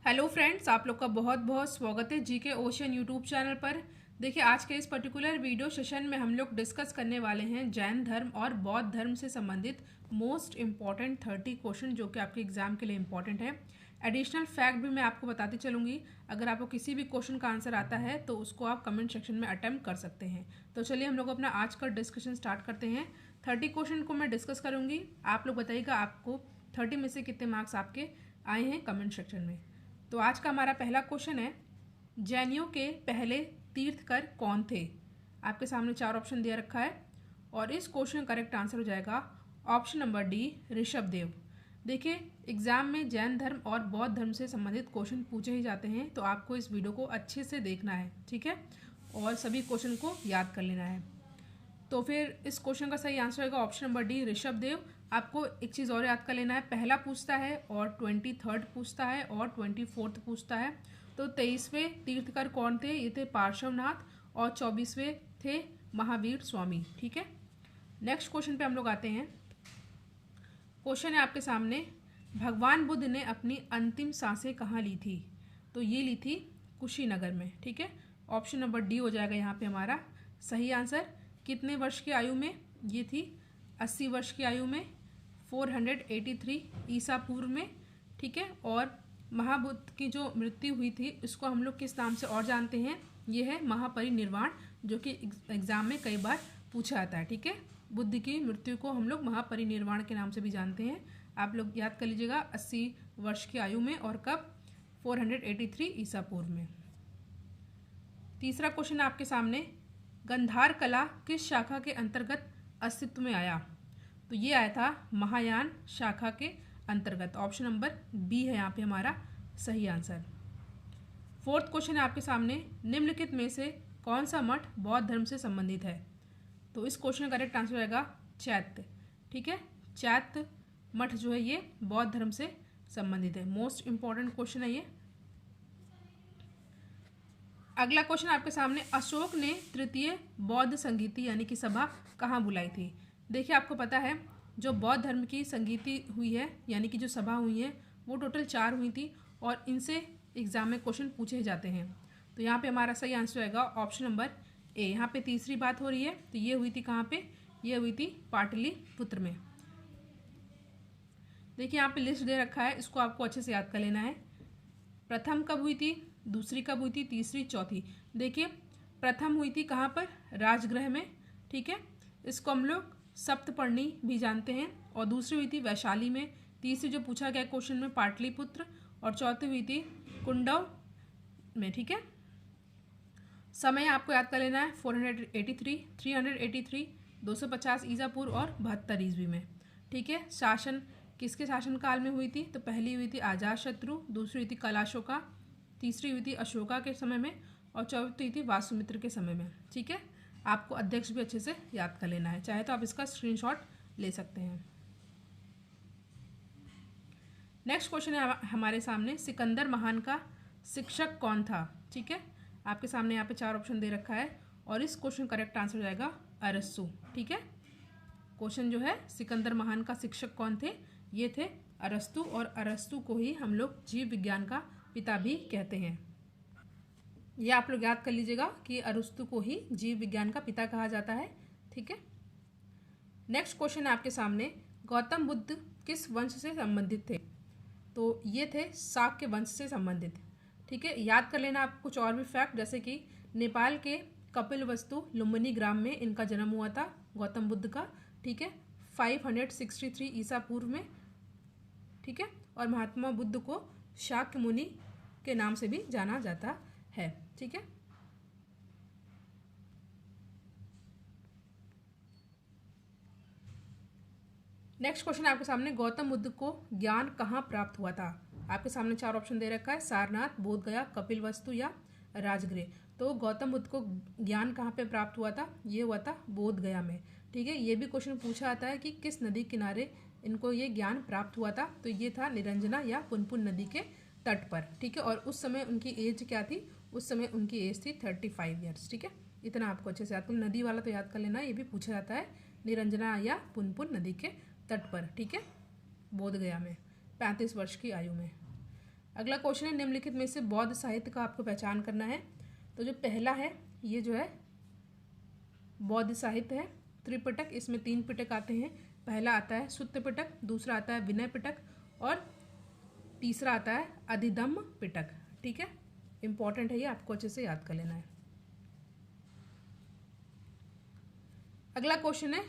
Hello friends, आप लोग का बहुत बहुत स्वागत है जीके ओशन यूट्यूब चैनल पर। देखिए, आज के इस पर्टिकुलर वीडियो सेशन में हम लोग डिस्कस करने वाले हैं जैन धर्म और बौद्ध धर्म से संबंधित मोस्ट इम्पॉर्टेंट 30 क्वेश्चन जो कि आपके एग्जाम के लिए इम्पॉर्टेंट है। एडिशनल फैक्ट भी मैं आपको बताती चलूँगी। अगर आपको किसी भी क्वेश्चन का आंसर आता है तो उसको आप कमेंट सेक्शन में अटेम्प्ट कर सकते हैं। तो चलिए हम लोग अपना आज का डिस्कशन स्टार्ट करते हैं। 30 क्वेश्चन को मैं डिस्कस करूँगी। आप लोग बताइएगा आपको 30 में से कितने मार्क्स आपके आए हैं कमेंट सेक्शन में। तो आज का हमारा पहला क्वेश्चन है, जैनियों के पहले तीर्थकर कौन थे। आपके सामने 4 ऑप्शन दिया रखा है और इस क्वेश्चन का करेक्ट आंसर हो जाएगा ऑप्शन नंबर डी, ऋषभदेव। देखिए, एग्जाम में जैन धर्म और बौद्ध धर्म से संबंधित क्वेश्चन पूछे ही जाते हैं, तो आपको इस वीडियो को अच्छे से देखना है, ठीक है, और सभी क्वेश्चन को याद कर लेना है। तो फिर इस क्वेश्चन का सही आंसर होगा ऑप्शन नंबर डी, ऋषभदेव। आपको एक चीज़ और याद कर लेना है, पहला पूछता है और 23 पूछता है और 24 पूछता है। तो 23वें तीर्थकर कौन थे, ये थे पार्श्वनाथ, और 24वें थे महावीर स्वामी, ठीक है। नेक्स्ट क्वेश्चन पे हम लोग आते हैं। क्वेश्चन है आपके सामने, भगवान बुद्ध ने अपनी अंतिम सांसें कहाँ ली थी। तो ये ली थी कुशीनगर में, ठीक है। ऑप्शन नंबर डी हो जाएगा यहाँ पे हमारा सही आंसर। कितने वर्ष की आयु में, ये थी 80 वर्ष की आयु में, 483 ईसा पूर्व में, ठीक है। और महाबुद्ध की जो मृत्यु हुई थी इसको हम लोग किस नाम से और जानते हैं, ये है महापरिनिर्वाण, जो कि एग्जाम में कई बार पूछा जाता है, ठीक है। बुद्ध की मृत्यु को हम लोग महापरिनिर्वाण के नाम से भी जानते हैं। आप लोग याद कर लीजिएगा, 80 वर्ष की आयु में, और कब, 483 ईसा पूर्व में। तीसरा क्वेश्चन आपके सामने, गंधार कला किस शाखा के अंतर्गत अस्तित्व में आया। तो ये आया था महायान शाखा के अंतर्गत। ऑप्शन नंबर बी है यहाँ पे हमारा सही आंसर। फोर्थ क्वेश्चन है आपके सामने, निम्नलिखित में से कौन सा मठ बौद्ध धर्म से संबंधित है। तो इस क्वेश्चन का करेक्ट आंसर रहेगा चैत्य, ठीक है। चैत्य मठ जो है ये बौद्ध धर्म से संबंधित है। मोस्ट इंपॉर्टेंट क्वेश्चन है ये। अगला क्वेश्चन आपके सामने, अशोक ने तृतीय बौद्ध संगीति यानी कि सभा कहाँ बुलाई थी। देखिए, आपको पता है जो बौद्ध धर्म की संगीति हुई है यानी कि जो सभा हुई है वो टोटल 4 हुई थी, और इनसे एग्जाम में क्वेश्चन पूछे जाते हैं। तो यहाँ पे हमारा सही आंसर रहेगा ऑप्शन नंबर ए। यहाँ पे तीसरी बात हो रही है, तो ये हुई थी कहाँ पे, ये हुई थी पाटलिपुत्र में। देखिए, यहाँ पे लिस्ट दे रखा है, इसको आपको अच्छे से याद कर लेना है। प्रथम कब हुई थी, दूसरी कब हुई थी, तीसरी, चौथी। देखिए, प्रथम हुई थी कहाँ पर, राजगृह में, ठीक है। इसको हम लोग सप्तपर्णी भी जानते हैं। और दूसरी हुई थी वैशाली में, तीसरी जो पूछा गया क्वेश्चन में पाटलिपुत्र, और चौथी हुई थी कुंडव में, ठीक है। समय आपको याद कर लेना है 483, 383, 250 ईसा पूर्व और 72 ईस्वी में, ठीक है। शासन किसके शासनकाल में हुई थी, तो पहली हुई थी अजातशत्रु, दूसरी हुई थी कलाशोका, तीसरी हुई थी अशोका के समय में, और चौथी हुई थी वासुमित्र के समय में, ठीक है। आपको अध्यक्ष भी अच्छे से याद कर लेना है, चाहे तो आप इसका स्क्रीनशॉट ले सकते हैं। नेक्स्ट क्वेश्चन है हमारे सामने, सिकंदर महान का शिक्षक कौन था, ठीक है। आपके सामने यहाँ पे 4 ऑप्शन दे रखा है, और इस क्वेश्चन करेक्ट आंसर हो जाएगा अरस्तु, ठीक है। क्वेश्चन जो है, सिकंदर महान का शिक्षक कौन थे, ये थे अरस्तु, और अरस्तु को ही हम लोग जीव विज्ञान का पिता भी कहते हैं। यह आप लोग याद कर लीजिएगा कि अरस्तु को ही जीव विज्ञान का पिता कहा जाता है, ठीक है। नेक्स्ट क्वेश्चन है आपके सामने, गौतम बुद्ध किस वंश से संबंधित थे। तो ये थे शाक्य वंश से संबंधित, ठीक है। याद कर लेना आप कुछ और भी फैक्ट, जैसे कि नेपाल के कपिलवस्तु लुम्बिनी ग्राम में इनका जन्म हुआ था गौतम बुद्ध का, ठीक है, 563 ईसा पूर्व में, ठीक है। और महात्मा बुद्ध को शाक्य मुनि के नाम से भी जाना जाता है, ठीक है। नेक्स्ट क्वेश्चन आपके सामने, गौतम बुद्ध को ज्ञान कहाँ प्राप्त हुआ था। आपके सामने 4 ऑप्शन दे रखा है, सारनाथ, बोधगया, कपिलवस्तु या राजगृह। तो गौतम बुद्ध को ज्ञान कहाँ पे प्राप्त हुआ था, ये हुआ था बोधगया में, ठीक है। ये भी क्वेश्चन पूछा आता है कि किस नदी किनारे इनको ये ज्ञान प्राप्त हुआ था। तो ये था निरंजना या पुनपुन नदी के तट पर, ठीक है। और उस समय उनकी एज क्या थी, उस समय उनकी एज थी 35 ईयर्स, ठीक है। इतना आपको अच्छे से याद कर, नदी वाला तो याद कर लेना, ये भी पूछा जाता है निरंजना या पुनपुन नदी के तट पर, ठीक है, बोधगया में, 35 वर्ष की आयु में। अगला क्वेश्चन है निम्नलिखित में से बौद्ध साहित्य का आपको पहचान करना है। तो जो पहला है ये जो है बौद्ध साहित्य है त्रिपिटक। इसमें 3 पिटक आते हैं। पहला आता है सुत्त पिटक, दूसरा आता है विनय पिटक और तीसरा आता है अधिधम्म पिटक। ठीक है, इंपॉर्टेंट है ये, आपको अच्छे से याद कर लेना है। अगला क्वेश्चन है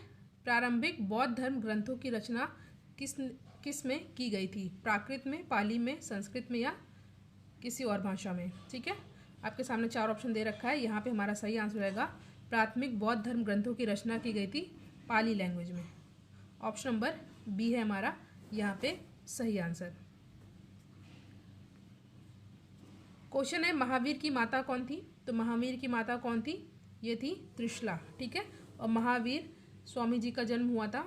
प्रारंभिक बौद्ध धर्म ग्रंथों की रचना किस में की गई थी? प्राकृत में, पाली में, संस्कृत में या किसी और भाषा में? ठीक है, आपके सामने 4 ऑप्शन दे रखा है। यहाँ पे हमारा सही आंसर रहेगा प्राथमिक बौद्ध धर्म ग्रंथों की रचना की गई थी पाली लैंग्वेज में। ऑप्शन नंबर बी है हमारा यहाँ पे सही आंसर। क्वेश्चन है महावीर की माता कौन थी? तो महावीर की माता कौन थी? ये थी त्रिशला। ठीक है, और महावीर स्वामी जी का जन्म हुआ था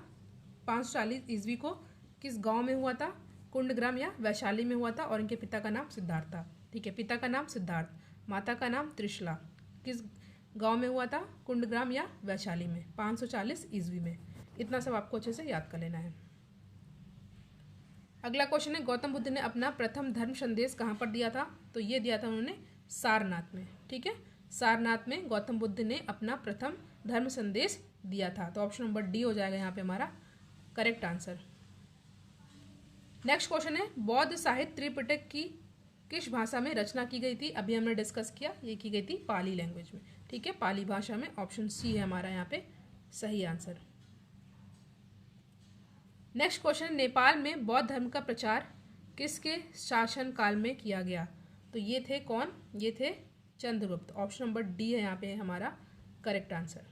540 ईस्वी को। किस गांव में हुआ था? कुंडग्राम या वैशाली में हुआ था और इनके पिता का नाम सिद्धार्थ था। ठीक है, पिता का नाम सिद्धार्थ, माता का नाम त्रिशला। किस गांव में हुआ था? कुंडग्राम या वैशाली में 540 ईस्वी में। इतना सब आपको अच्छे से याद कर लेना है। अगला क्वेश्चन है गौतम बुद्ध ने अपना प्रथम धर्म संदेश कहाँ पर दिया था? तो ये दिया था उन्होंने सारनाथ में। ठीक है, सारनाथ में गौतम बुद्ध ने अपना प्रथम धर्म संदेश दिया था। तो ऑप्शन नंबर डी हो जाएगा यहाँ पे हमारा करेक्ट आंसर। नेक्स्ट क्वेश्चन है बौद्ध साहित्य त्रिपिटक की किस भाषा में रचना की गई थी? अभी हमने डिस्कस किया, ये की गई थी पाली लैंग्वेज में। ठीक है, पाली भाषा में। ऑप्शन सी है हमारा यहाँ पे सही आंसर। नेक्स्ट क्वेश्चन नेपाल में बौद्ध धर्म का प्रचार किसके शासन काल में किया गया? तो ये थे कौन? ये थे चंद्रगुप्त। ऑप्शन नंबर डी है यहाँ पे हमारा करेक्ट आंसर।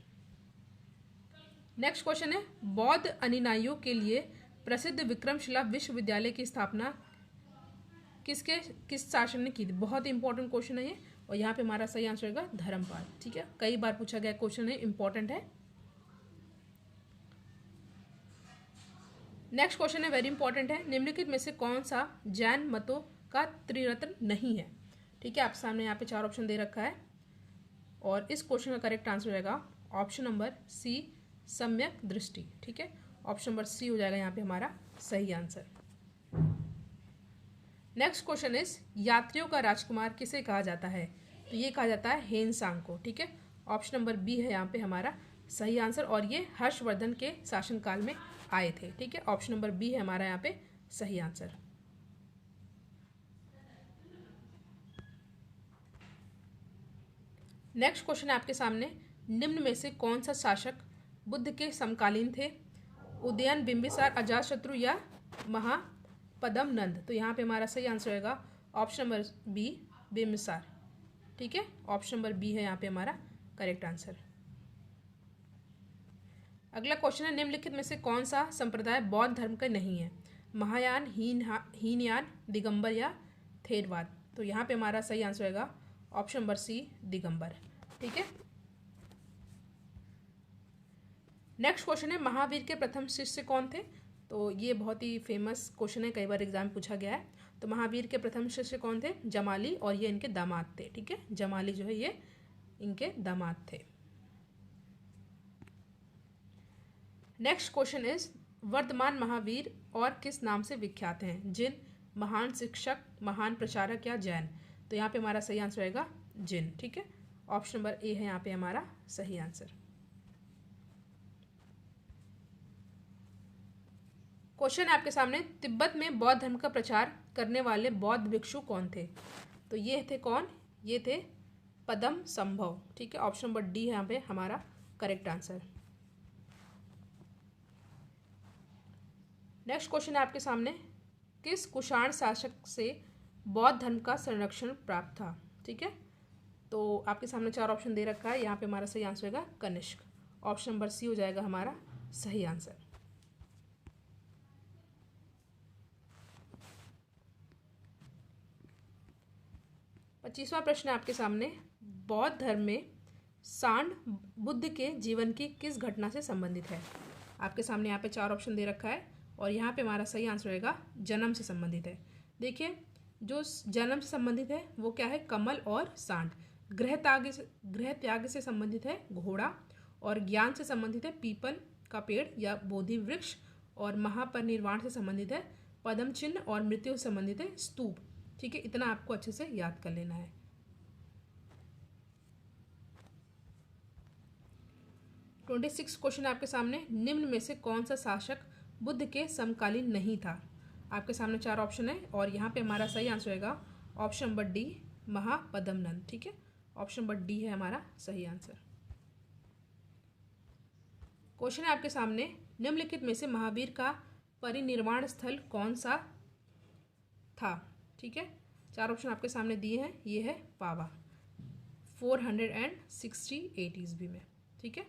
नेक्स्ट क्वेश्चन है बौद्ध अनुयायियों के लिए प्रसिद्ध विक्रमशिला विश्वविद्यालय की स्थापना किस शासन ने की थी? बहुत इंपॉर्टेंट क्वेश्चन है ये, और यहाँ पे हमारा सही आंसर होगा धर्मपाल। ठीक है, कई बार पूछा गया क्वेश्चन है, इंपॉर्टेंट है। नेक्स्ट क्वेश्चन है वेरी इंपॉर्टेंट है, निम्नलिखित में से कौन सा जैन मतों का त्रिरत्न नहीं है? ठीक है, आप सामने यहाँ पे 4 ऑप्शन दे रखा है और इस क्वेश्चन का करेक्ट आंसर रहेगा ऑप्शन नंबर सी सम्यक दृष्टि। ठीक है, ऑप्शन नंबर सी हो जाएगा यहाँ पे हमारा सही आंसर। नेक्स्ट क्वेश्चन इज यात्रियों का राजकुमार किसे कहा जाता है? तो ये कहा जाता है हेनसांग को। ठीक है, ऑप्शन नंबर बी है यहाँ पे हमारा सही आंसर, और ये हर्षवर्धन के शासनकाल में आए थे। ठीक है, ऑप्शन नंबर बी है हमारा यहाँ पे सही आंसर। नेक्स्ट क्वेश्चन है आपके सामने, निम्न में से कौन सा शासक बुद्ध के समकालीन थे? उदयन, बिंबिसार, अजातशत्रु या महापद्म नंद? तो यहाँ पे हमारा सही आंसर होगा ऑप्शन नंबर बी बिंबिसार। ठीक है, ऑप्शन नंबर बी है यहाँ पे हमारा करेक्ट आंसर। अगला क्वेश्चन है निम्नलिखित में से कौन सा संप्रदाय बौद्ध धर्म का नहीं है? महायान, हीनयान, दिगंबर या थेरवाद? तो यहाँ पे हमारा सही आंसर होगा ऑप्शन नंबर सी दिगंबर। ठीक है, नेक्स्ट क्वेश्चन है महावीर के प्रथम शिष्य कौन थे? तो ये बहुत ही फेमस क्वेश्चन है, कई बार एग्जाम में पूछा गया है। तो महावीर के प्रथम शिष्य कौन थे? जमाली, और ये इनके दामाद थे। ठीक है, जमाली जो है ये इनके दामाद थे। नेक्स्ट क्वेश्चन इज वर्तमान महावीर और किस नाम से विख्यात हैं? जिन, महान शिक्षक, महान प्रचारक या जैन? तो यहाँ पे हमारा सही आंसर रहेगा जिन। ठीक है, ऑप्शन नंबर ए है यहाँ पे हमारा सही आंसर। क्वेश्चन है आपके सामने, तिब्बत में बौद्ध धर्म का प्रचार करने वाले बौद्ध भिक्षु कौन थे? तो ये थे कौन? ये थे पद्म संभव। ठीक है, ऑप्शन नंबर डी है यहाँ पे हमारा करेक्ट आंसर। नेक्स्ट क्वेश्चन है आपके सामने, किस कुषाण शासक से बौद्ध धर्म का संरक्षण प्राप्त था? ठीक है, तो आपके सामने 4 ऑप्शन दे रखा है, यहाँ पे हमारा सही आंसर होगा कनिष्क। ऑप्शन नंबर सी हो जाएगा हमारा सही आंसर। पच्चीसवां प्रश्न है आपके सामने, बौद्ध धर्म में सांड बुद्ध के जीवन की किस घटना से संबंधित है? आपके सामने यहाँ पे 4 ऑप्शन दे रखा है और यहाँ पे हमारा सही आंसर रहेगा जन्म से संबंधित है। देखिए, जो जन्म से संबंधित है वो क्या है? कमल और सांड। गृह त्याग से संबंधित है घोड़ा, और ज्ञान से संबंधित है पीपल का पेड़ या बोधि वृक्ष, और महापरिनिर्वाण से संबंधित है पद्म चिन्ह, और मृत्यु से संबंधित है स्तूप। ठीक है, इतना आपको अच्छे से याद कर लेना है। ट्वेंटी सिक्स क्वेश्चन आपके सामने, निम्न में से कौन सा शासक बुद्ध के समकालीन नहीं था? आपके सामने 4 ऑप्शन है और यहाँ पे हमारा सही आंसर होगा ऑप्शन नंबर डी, महापद्मनंद। ठीक है, ऑप्शन नंबर डी है हमारा सही आंसर। क्वेश्चन है आपके सामने, निम्नलिखित में से महावीर का परिनिर्वाण स्थल कौन सा था? ठीक है, 4 ऑप्शन आपके सामने दिए हैं, ये है पावा 468 ईस्वी में। ठीक है,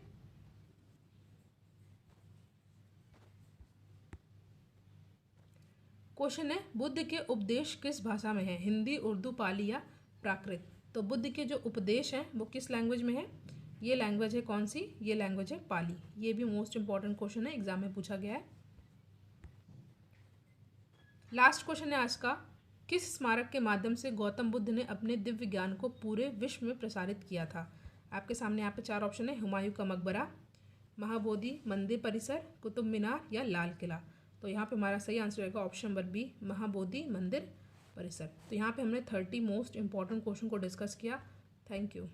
क्वेश्चन है, बुद्ध के उपदेश किस भाषा में है? हिंदी, उर्दू, पाली या प्राकृत? तो बुद्ध के जो उपदेश हैं वो किस लैंग्वेज में है? ये लैंग्वेज है कौन सी? ये लैंग्वेज है पाली। ये भी मोस्ट इंपॉर्टेंट क्वेश्चन है, एग्जाम में पूछा गया है। लास्ट क्वेश्चन है आज का, किस स्मारक के माध्यम से गौतम बुद्ध ने अपने दिव्य ज्ञान को पूरे विश्व में प्रसारित किया था? आपके सामने यहाँ पे 4 ऑप्शन है, हुमायूं का मकबरा, महाबोधि मंदिर परिसर, कुतुब मीनार या लाल किला। तो यहाँ पे हमारा सही आंसर रहेगा ऑप्शन नंबर बी, महाबोधि मंदिर परिसर। तो यहाँ पे हमने 30 मोस्ट इंपॉर्टेंट क्वेश्चन को डिस्कस किया। Thank you.